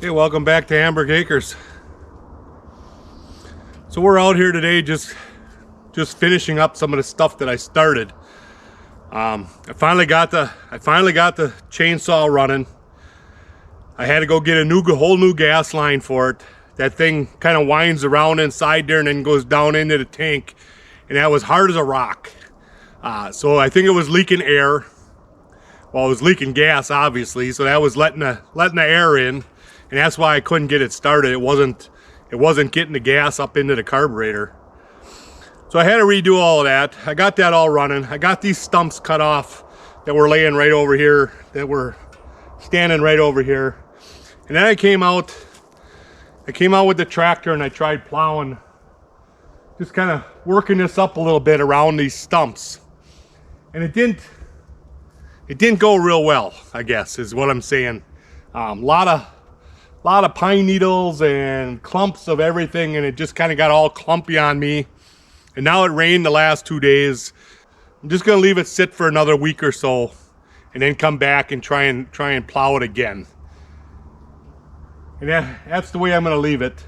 Okay, welcome back to Amberg Acres. So we're out here today just finishing up some of the stuff that I started. I finally got the chainsaw running. I had to go get a whole new gas line for it. That thing kind of winds around inside there and then goes down into the tank, and that was hard as a rock. So I think it was leaking air. Well, it was leaking gas, obviously, so that was letting the air in, and that's why I couldn't get it started. It wasn't getting the gas up into the carburetor. So I had to redo all of that. I got that all running. I got these stumps cut off that were laying right over here, that were standing right over here. And then I came out with the tractor and I tried plowing, just kind of working this up a little bit around these stumps. And it didn't go real well, I guess, is what I'm saying. Lot of pine needles and clumps of everything, and it just kind of got all clumpy on me. And now it rained the last 2 days. I'm just gonna leave it sit for another week or so, and then come back and try and plow it again. And that's the way I'm gonna leave it.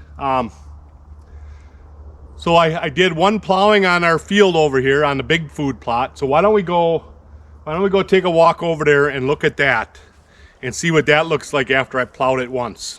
So I did one plowing on our field over here on the big food plot. So why don't we go take a walk over there and look at that and see what that looks like after I plowed it once.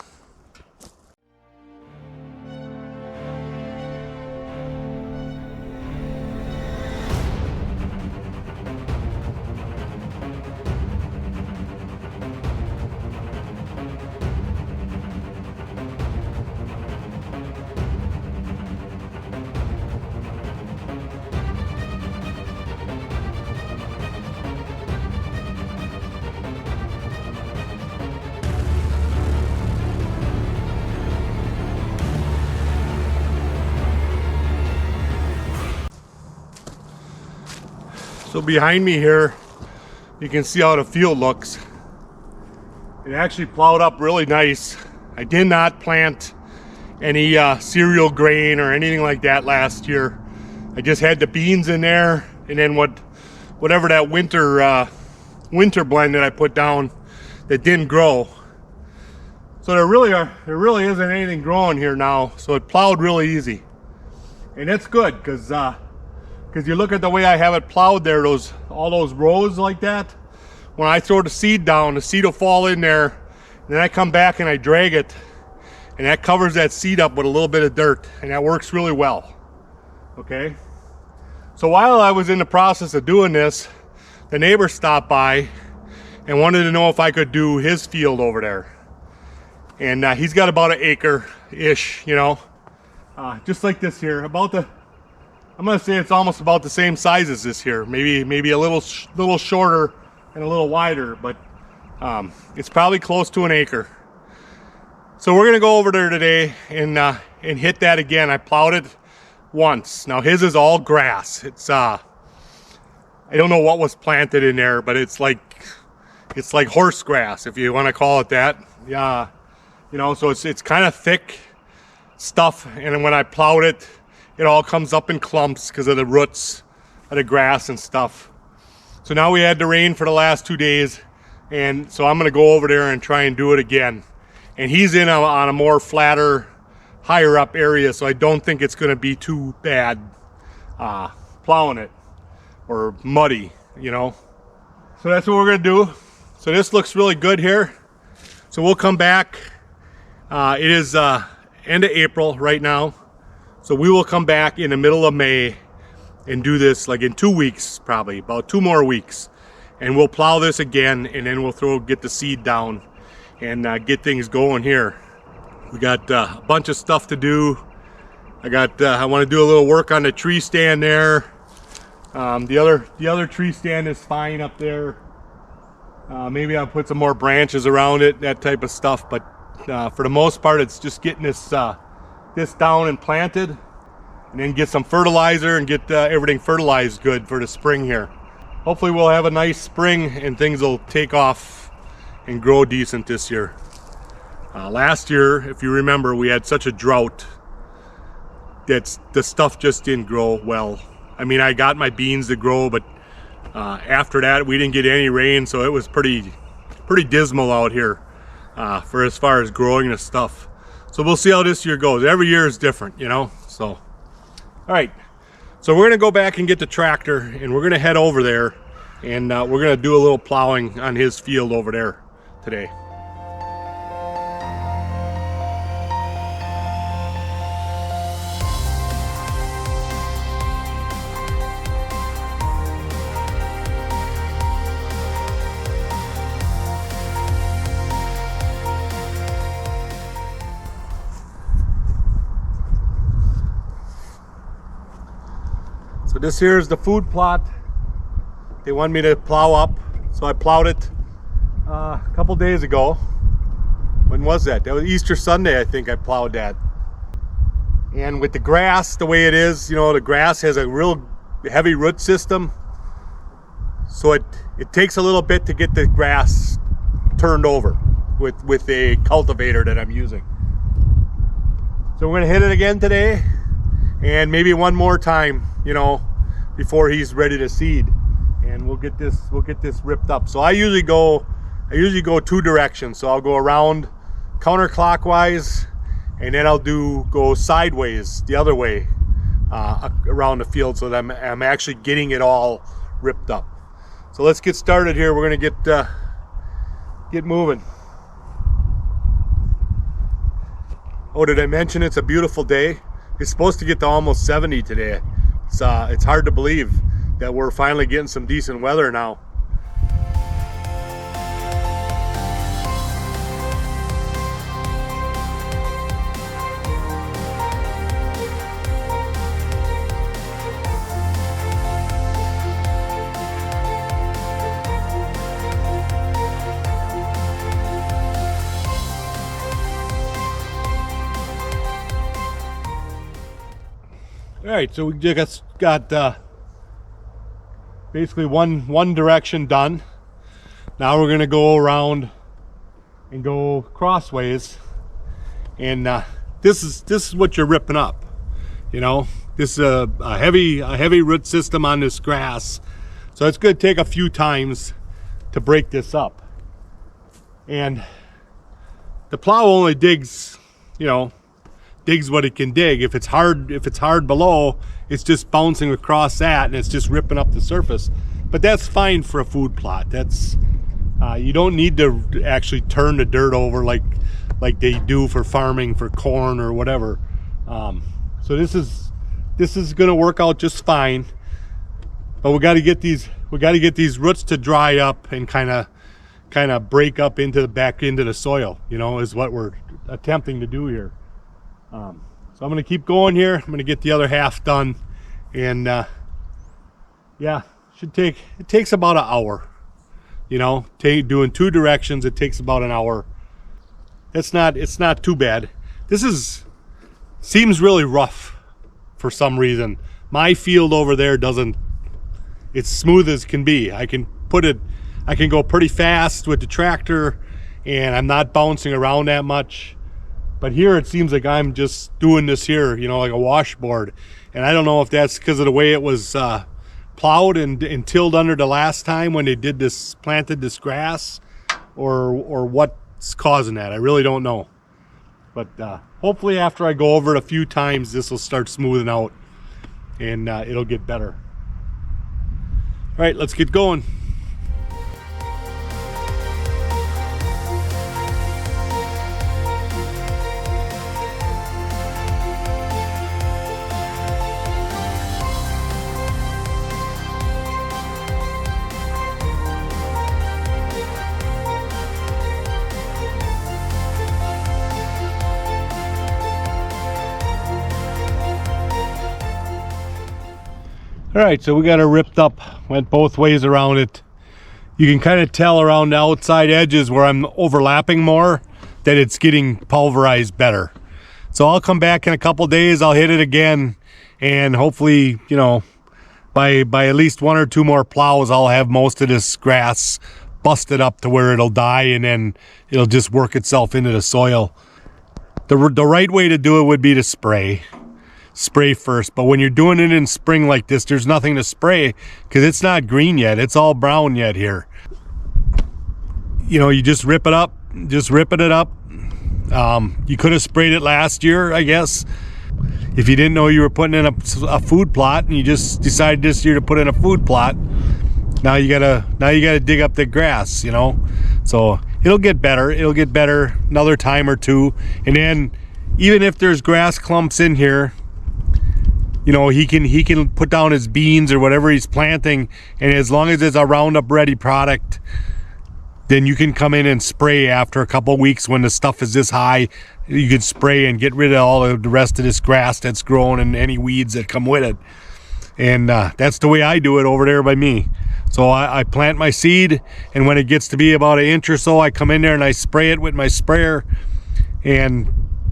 So behind me here, you can see how the field looks. It actually plowed up really nice. I did not plant any cereal grain or anything like that last year. I just had the beans in there, and then whatever that winter blend that I put down that didn't grow. So there really isn't anything growing here now. So it plowed really easy, and that's good because you look at the way I have it plowed there, all those rows like that. When I throw the seed down, the seed will fall in there, and then I come back and I drag it, and that covers that seed up with a little bit of dirt, and that works really well. Okay? So while I was in the process of doing this, the neighbor stopped by and wanted to know if I could do his field over there. And he's got about 1 acre-ish, you know, just like this here, I'm gonna say it's almost about the same size as this here. Maybe a little shorter and a little wider, but it's probably close to 1 acre. So we're gonna go over there today and hit that again. I plowed it once. Now his is all grass. It's I don't know what was planted in there, but it's like horse grass, if you want to call it that. Yeah, you know. So it's kind of thick stuff, and when I plowed it, it all comes up in clumps because of the roots of the grass and stuff. So now we had the rain for the last 2 days, and so I'm going to go over there and try and do it again. And he's on a more flatter, higher up area, so I don't think it's going to be too bad plowing it or muddy, you know. So that's what we're going to do. So this looks really good here. So we'll come back. It is end of April right now. So we will come back in the middle of May and do this like in 2 weeks, probably about 2 more weeks, and we'll plow this again, and then we'll get the seed down and get things going here. We got a bunch of stuff to do. I want to do a little work on the tree stand there. The other tree stand is fine up there. Maybe I'll put some more branches around it, that type of stuff. But for the most part, it's just getting this down and planted, and then get some fertilizer and get everything fertilized good for the spring here. Hopefully we'll have a nice spring and things will take off and grow decent this year. Last year, if you remember, we had such a drought that the stuff just didn't grow well. I mean, I got my beans to grow, but after that we didn't get any rain, so it was pretty dismal out here. for as far as growing the stuff. So we'll see how this year goes. Every year is different, you know. So, all right. So we're gonna go back and get the tractor, and we're gonna head over there, and we're gonna do a little plowing on his field over there today. So this here is the food plot. They want me to plow up, so I plowed it a couple days ago. When was that? That was Easter Sunday, I think I plowed that. And with the grass the way it is, you know, the grass has a real heavy root system, so it takes a little bit to get the grass turned over with a cultivator that I'm using. So we're gonna hit it again today, and maybe one more time, you know, before he's ready to seed, and we'll get this ripped up. So I usually go two directions. So I'll go around counterclockwise, and then I'll go sideways the other way around the field, so that I'm actually getting it all ripped up. So let's get started here. We're gonna get moving. Oh, did I mention it's a beautiful day? It's supposed to get to almost 70 today. It's hard to believe that we're finally getting some decent weather now. All right, so we just got basically one direction done. Now we're gonna go around and go crossways, and this is what you're ripping up. You know, this is a heavy root system on this grass, so it's gonna take a few times to break this up. And the plow only digs, you know, digs what it can dig. If it's hard below, it's just bouncing across that, and it's just ripping up the surface. But that's fine for a food plot. That's you don't need to actually turn the dirt over like they do for farming for corn or whatever. So this is going to work out just fine. But we got to get these roots to dry up and kind of break up into the back into the soil. You know, is what we're attempting to do here. So I'm going to keep going here. I'm going to get the other half done, and yeah, it takes about an hour. You know, doing two directions, it takes about an hour. It's not too bad. Seems really rough for some reason. My field over there it's smooth as can be. I can go pretty fast with the tractor, and I'm not bouncing around that much. But here it seems like I'm just doing this here, you know, like a washboard. And I don't know if that's because of the way it was plowed and tilled under the last time when they planted this grass, or what's causing that. I really don't know. But hopefully after I go over it a few times, this will start smoothing out, and it'll get better. All right, let's get going. All right, so we got it ripped up, went both ways around it. You can kind of tell around the outside edges where I'm overlapping more that it's getting pulverized better. So I'll come back in a couple days, I'll hit it again, and hopefully, you know, by at least one or two more plows, I'll have most of this grass busted up to where it'll die, and then it'll just work itself into the soil. The right way to do it would be to spray first, but when you're doing it in spring like this, there's nothing to spray because it's not green yet. It's all brown yet here. You know, you just rip it up, ripping it up. You could have sprayed it last year, I guess, if you didn't know you were putting in a food plot, and you just decided this year to put in a food plot. Now you gotta dig up the grass, you know. So it'll get better. It'll get better another time or two, and then even if there's grass clumps in here, you know, he can put down his beans or whatever he's planting, and as long as it's a Roundup Ready product, then you can come in and spray after a couple weeks when the stuff is this high. You can spray and get rid of all of the rest of this grass that's grown and any weeds that come with it. And that's the way I do it over there by me. So I plant my seed, and when it gets to be about an inch or so, I come in there and I spray it with my sprayer, and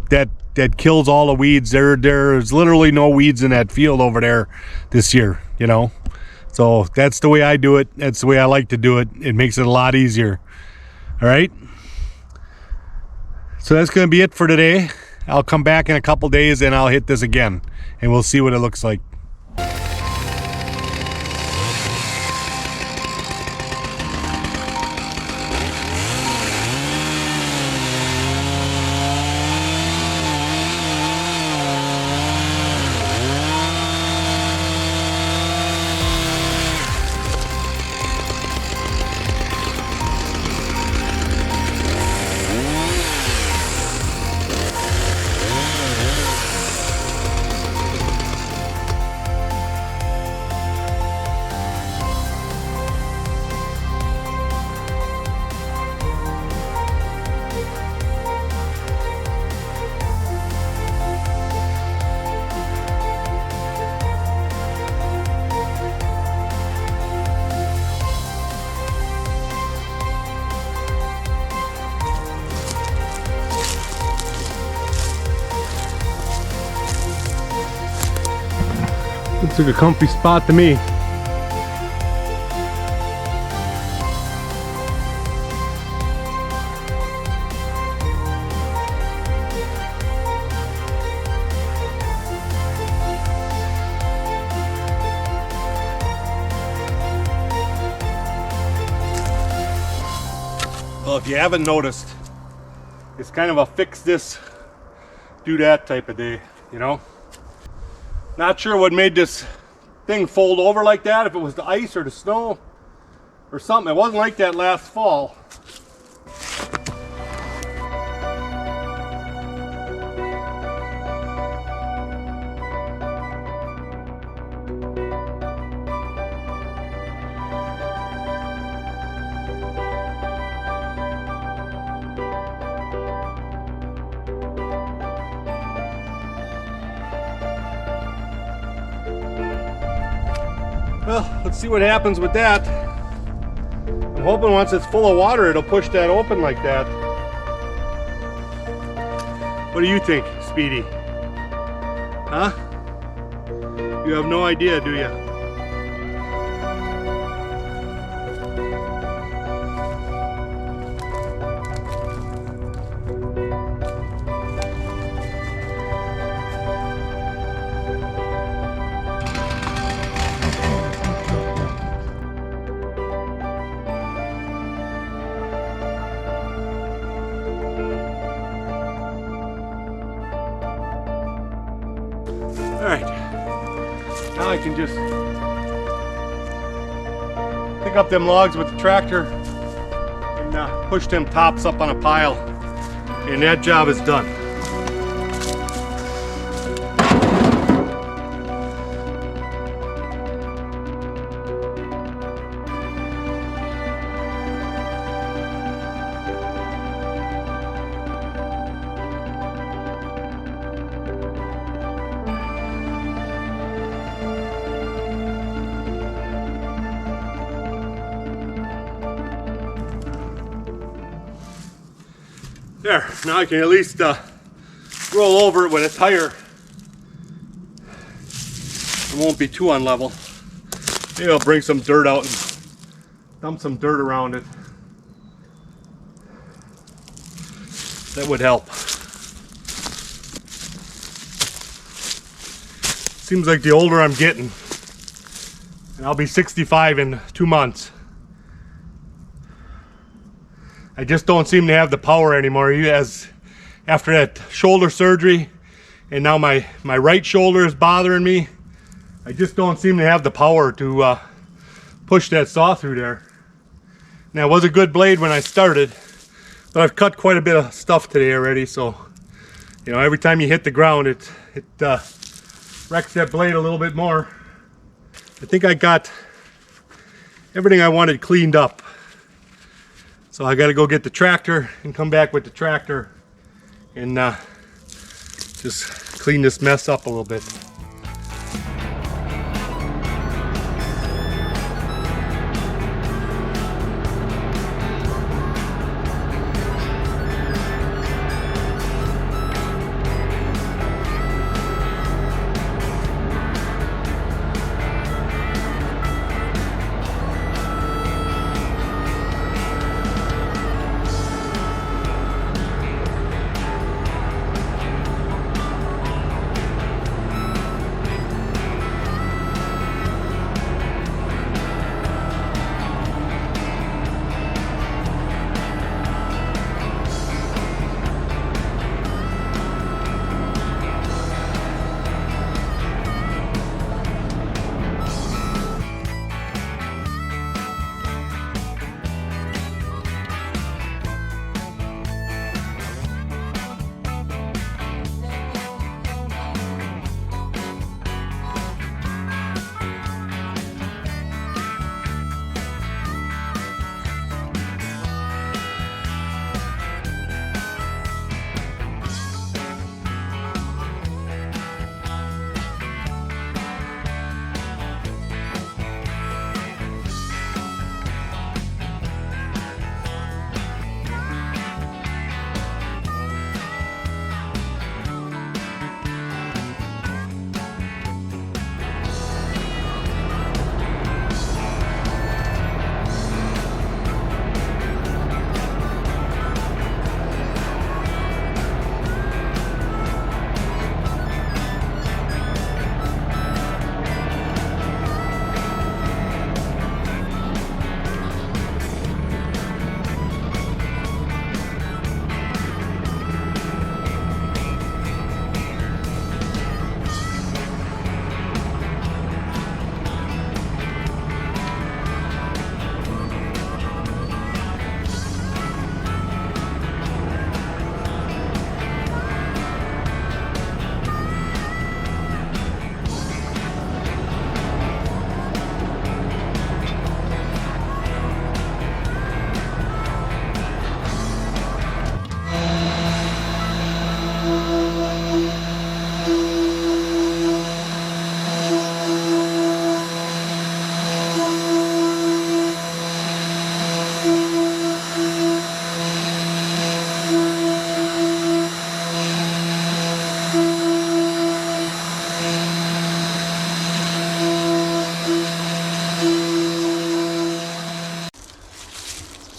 that kills all the weeds. There's literally no weeds in that field over there this year, you know. So that's the way I do it. That's the way I like to do it. It makes it a lot easier. All right. So that's going to be it for today. I'll come back in a couple days and I'll hit this again, and we'll see what it looks like. Looks like a comfy spot to me. Well, if you haven't noticed, it's kind of a fix this, do that type of day, you know? Not sure what made this thing fold over like that, if it was the ice or the snow or something. It wasn't like that last fall. Well, let's see what happens with that. I'm hoping once it's full of water, it'll push that open like that. What do you think, Speedy? Huh? You have no idea, do you? Alright, now I can just pick up them logs with the tractor and push them tops up on a pile, and that job is done. There, now I can at least roll over it with a tire. It won't be too unlevel. Maybe I'll bring some dirt out and dump some dirt around it. That would help. Seems like the older I'm getting, and I'll be 65 in 2 months. I just don't seem to have the power anymore. After that shoulder surgery, and now my right shoulder is bothering me. I just don't seem to have the power to push that saw through there. Now, it was a good blade when I started, but I've cut quite a bit of stuff today already, so you know, every time you hit the ground, it wrecks that blade a little bit more. I think I got everything I wanted cleaned up. So I got to go get the tractor and come back with the tractor and just clean this mess up a little bit.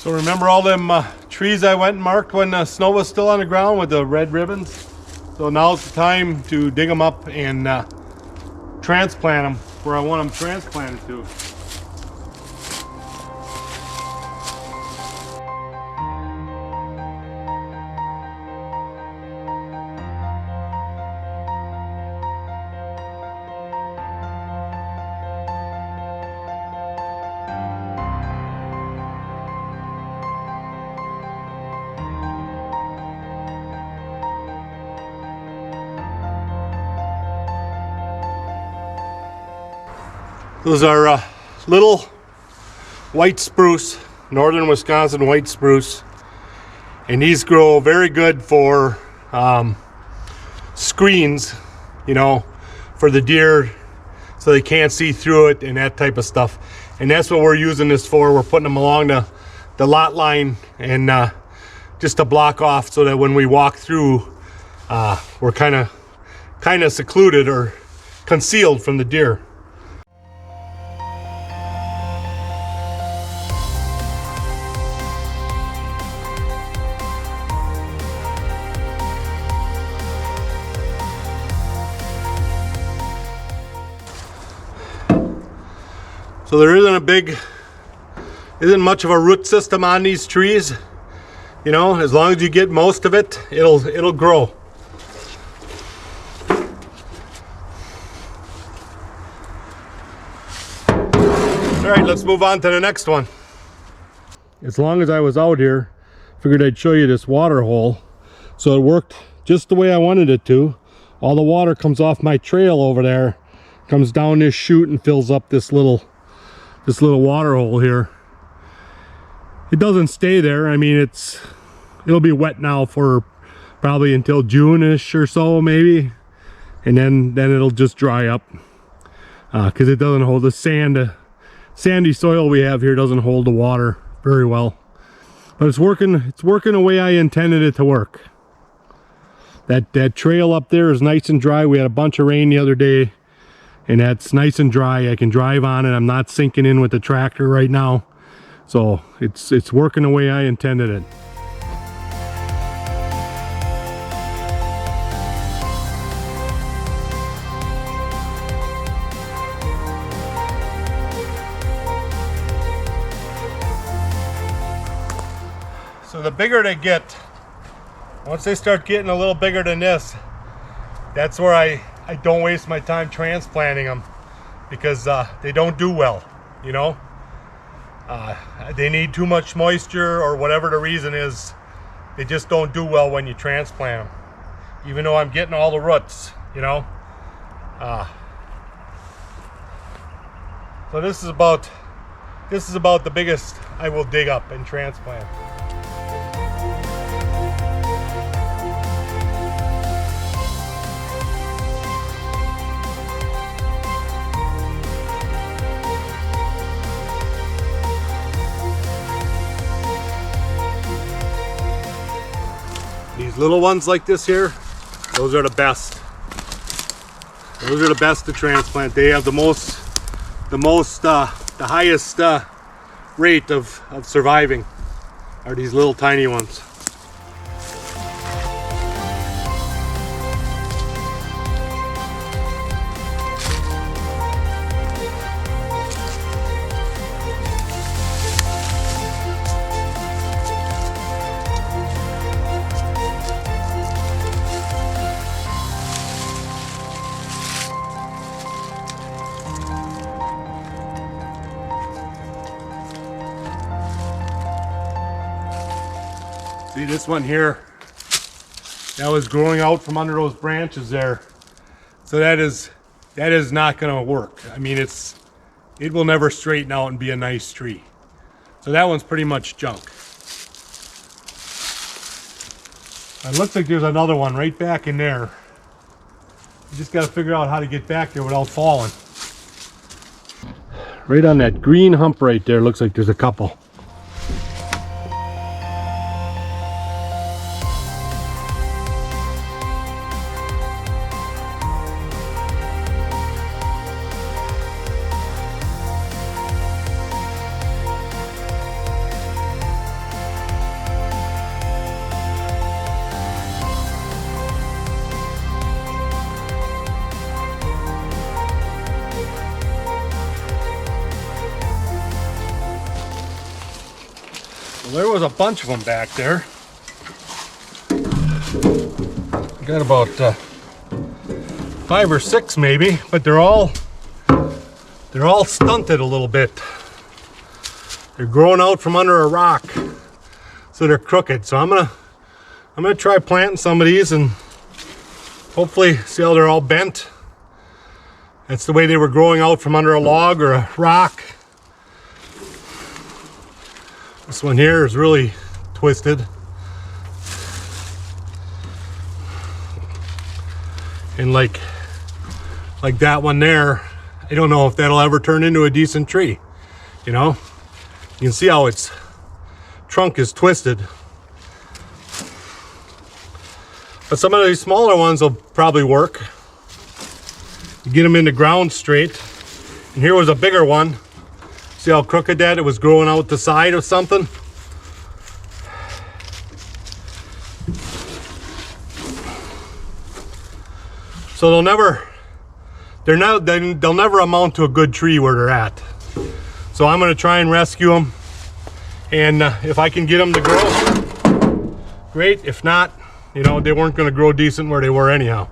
So remember all them trees I went and marked when the snow was still on the ground with the red ribbons? So now's the time to dig them up and transplant them where I want them transplanted to. Those are little white spruce, northern Wisconsin white spruce, and these grow very good for screens, you know, for the deer so they can't see through it and that type of stuff. And that's what we're using this for. We're putting them along the lot line and just to block off so that when we walk through, we're kind of secluded or concealed from the deer. So there isn't much of a root system on these trees. You know, as long as you get most of it, it'll grow. All right, let's move on to the next one. As long as I was out here, figured I'd show you this water hole. So it worked just the way I wanted it to. All the water comes off my trail over there, comes down this chute and fills up this little water hole here. It doesn't stay there. I mean, it'll be wet now for probably until June-ish or so, maybe, and then it'll just dry up because it doesn't hold the sandy soil we have here doesn't hold the water very well. But it's working the way I intended it to work. That trail up there is nice and dry. We had a bunch of rain the other day, and that's nice and dry. I can drive on it. I'm not sinking in with the tractor right now. So it's working the way I intended it. So the bigger they get, once they start getting a little bigger than this, that's where I don't waste my time transplanting them, because they don't do well, you know. They need too much moisture, or whatever the reason is. They just don't do well when you transplant them, even though I'm getting all the roots, you know. So this is about the biggest I will dig up and transplant. These little ones like this here, those are the best. Those are the best to transplant. They have the highest rate of surviving, are these little tiny ones. See this one here, that was growing out from under those branches there. So that is not gonna work. I mean, it will never straighten out and be a nice tree. So that one's pretty much junk. It looks like there's another one right back in there. You just gotta figure out how to get back there without falling. Right on that green hump right there, looks like there's a couple. Well, there was a bunch of them back there. I got about 5 or 6 maybe, but they're all stunted a little bit. They're growing out from under a rock, so they're crooked. So I'm gonna try planting some of these and hopefully see how they're all bent. That's the way they were growing out from under a log or a rock. This one here is really twisted. And like that one there, I don't know if that'll ever turn into a decent tree. You know, you can see how its trunk is twisted. But some of these smaller ones will probably work. You get them in the ground straight. And here was a bigger one. See how crooked that? It was growing out the side of something. So they'll never amount to a good tree where they're at. So I'm going to try and rescue them, and if I can get them to grow, great. If not, you know, they weren't going to grow decent where they were anyhow.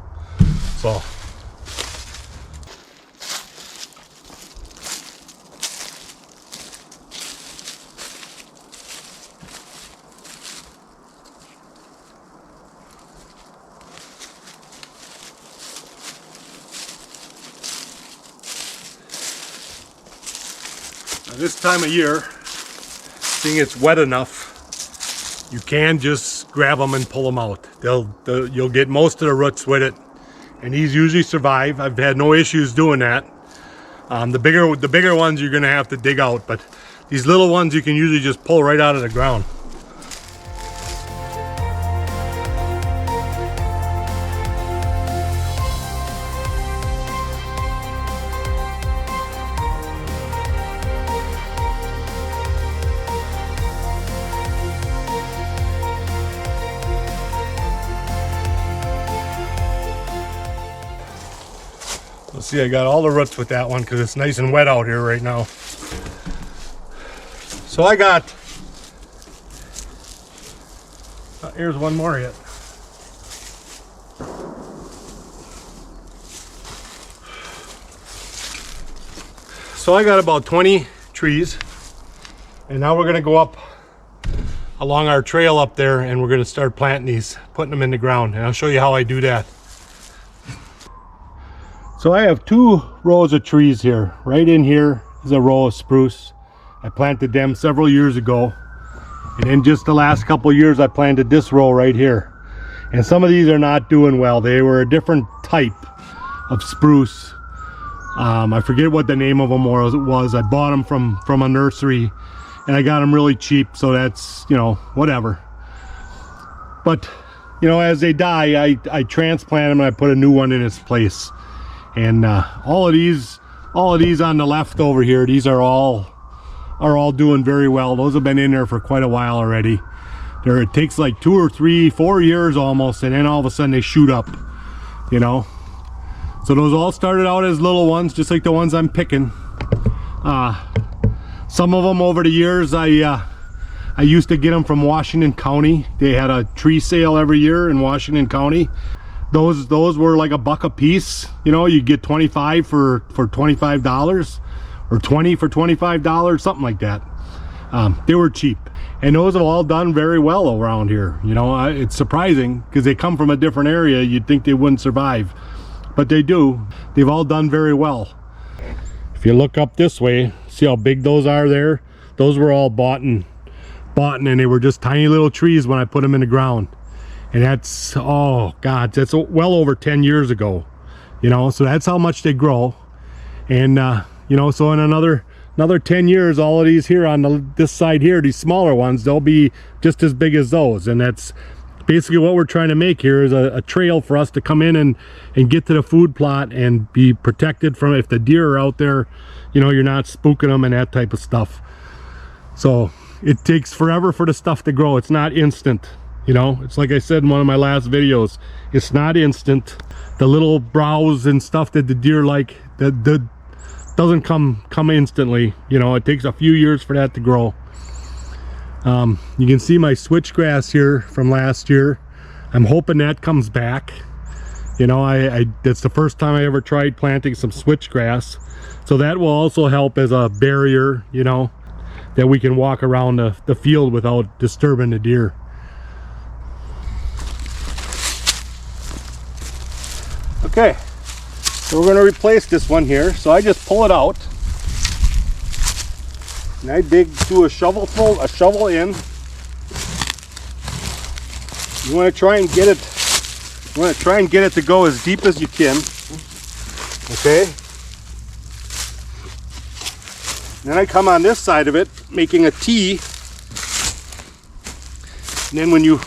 So. This time of year, seeing it's wet enough, you can just grab them and pull them out. You'll get most of the roots with it, and these usually survive. I've had no issues doing that. The bigger ones you're gonna have to dig out, but these little ones you can usually just pull right out of the ground. Let's see, I got all the roots with that one because it's nice and wet out here right now. So I got, here's one more yet. So I got about 20 trees, and now we're gonna go up along our trail up there and we're gonna start planting these, putting them in the ground, and I'll show you how I do that. So I have 2 rows of trees here. Right in here is a row of spruce. I planted them several years ago. And in just the last couple of years, I planted this row right here. And some of these are not doing well. They were a different type of spruce. I forget what the name of them was. I bought them from a nursery and I got them really cheap. So that's, you know, whatever. But, you know, as they die, I transplant them and I put a new one in its place. And all of these on the left over here, these are all doing very well. Those have been in there for quite a while already. It takes like 2 or 3, 4 years almost, and then all of a sudden they shoot up, you know. So those all started out as little ones, just like the ones I'm picking. Some of them over the years, I used to get them from Washington County. They had a tree sale every year in Washington County. Those were like $1 a piece. You know, you get 25 for $25 or 20 for $25, something like that. They were cheap, and those have all done very well around here. You know, it's surprising because they come from a different area. You'd think they wouldn't survive, but they do. They've all done very well. If you look up this way, see how big those are there? Those were all bought and they were just tiny little trees when I put them in the ground. And that's, oh God, that's well over 10 years ago, you know, so that's how much they grow. And, you know, so in another 10 years, all of these here on this side here, these smaller ones, they'll be just as big as those. And that's basically what we're trying to make here, is a trail for us to come in and get to the food plot and be protected from, if the deer are out there, you know, you're not spooking them and that type of stuff. So it takes forever for the stuff to grow. It's not instant. You know, it's like I said in one of my last videos, it's not instant. The little browse and stuff that the deer like, that doesn't come instantly. You know, it takes a few years for that to grow. You can see my switchgrass here from last year. I'm hoping that comes back. You know, that's the first time I ever tried planting some switchgrass. So that will also help as a barrier, you know, that we can walk around the field without disturbing the deer. Okay, so we're going to replace this one here. So I just pull it out and I do a shovel in. You want to try and get it to go as deep as you can. Okay. And then I come on this side of it, making a T. And then when you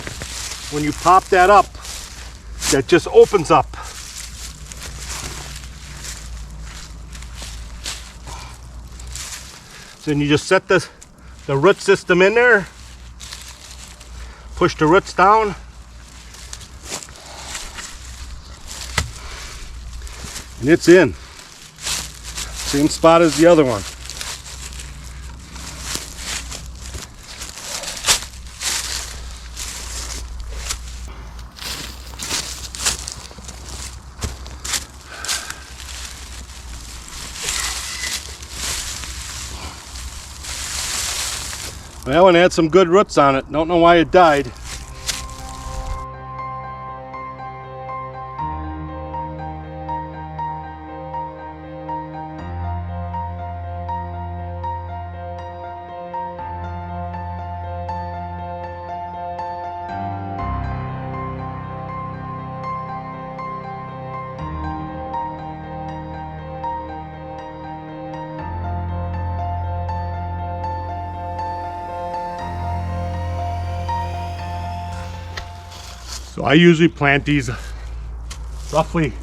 pop that up, that just opens up. So then you just set the root system in there, push the roots down, and it's in. Same spot as the other one. That one had some good roots on it. Don't know why it died. So I usually plant these roughly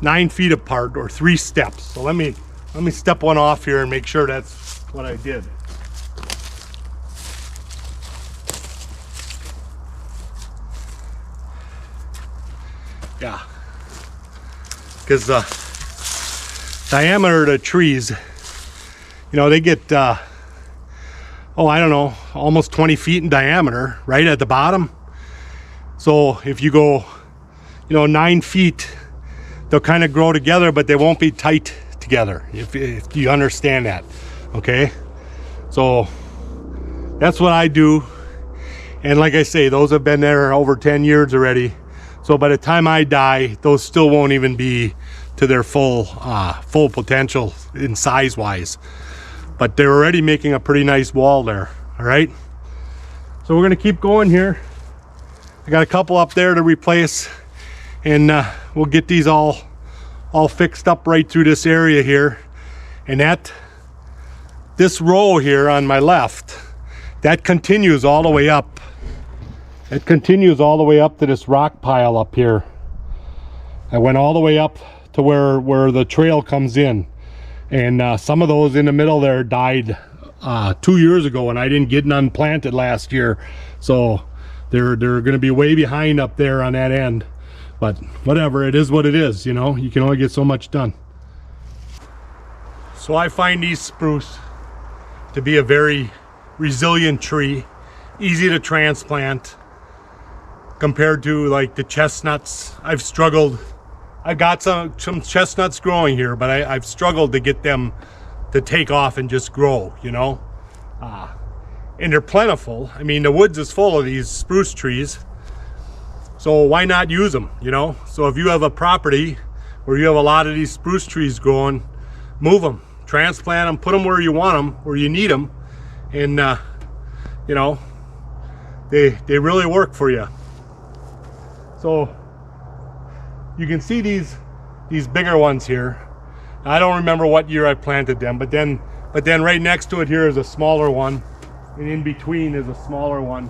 9 feet apart, or 3 steps. So let me step one off here and make sure that's what I did. Yeah, because the diameter of the trees, you know, they get I don't know, almost 20 feet in diameter right at the bottom. So if you go, 9 feet, they'll kind of grow together, but they won't be tight together, if you understand that, okay? So that's what I do. And like I say, those have been there over 10 years already. So by the time I die, those still won't even be to their full potential in size-wise. But they're already making a pretty nice wall there, all right? So we're gonna keep going here. I got a couple up there to replace, and we'll get these all fixed up right through this area here. And this row here on my left, that continues all the way up. It continues all the way up to this rock pile up here. I went all the way up to where the trail comes in, and some of those in the middle there died 2 years ago, and I didn't get none planted last year, so they're going to be way behind up there on that end. But whatever, it is what it is, you can only get so much done. So I find these spruce to be a very resilient tree, easy to transplant compared to like the chestnuts. I've struggled. I've got some chestnuts growing here, but I've struggled to get them to take off and just grow, and they're plentiful. I mean, the woods is full of these spruce trees, so why not use them, So if you have a property where you have a lot of these spruce trees growing, move them, transplant them, put them where you want them, where you need them, and they really work for you. So you can see these bigger ones here. I don't remember what year I planted them, but then right next to it here is a smaller one, and in between is a smaller one.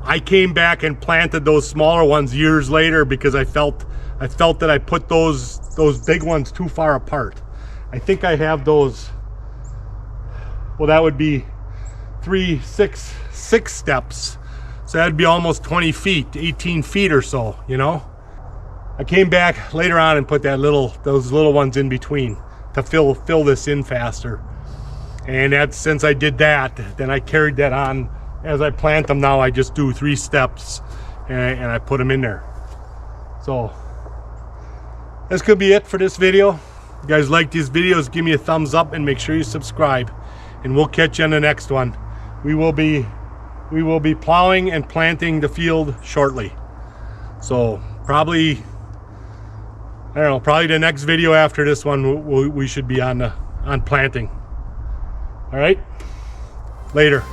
I came back and planted those smaller ones years later because I felt that I put those big ones too far apart. I think I have those, well, that would be six steps. So that'd be almost 20 feet, 18 feet or so, I came back later on and put those little ones in between to fill this in faster. And since I did that, then I carried that on. As I plant them now, I just do 3 steps and I put them in there. So this could be it for this video. If you guys like these videos, give me a thumbs up and make sure you subscribe. And we'll catch you on the next one. We will be plowing and planting the field shortly. So probably the next video after this one, we should be on planting. All right, later.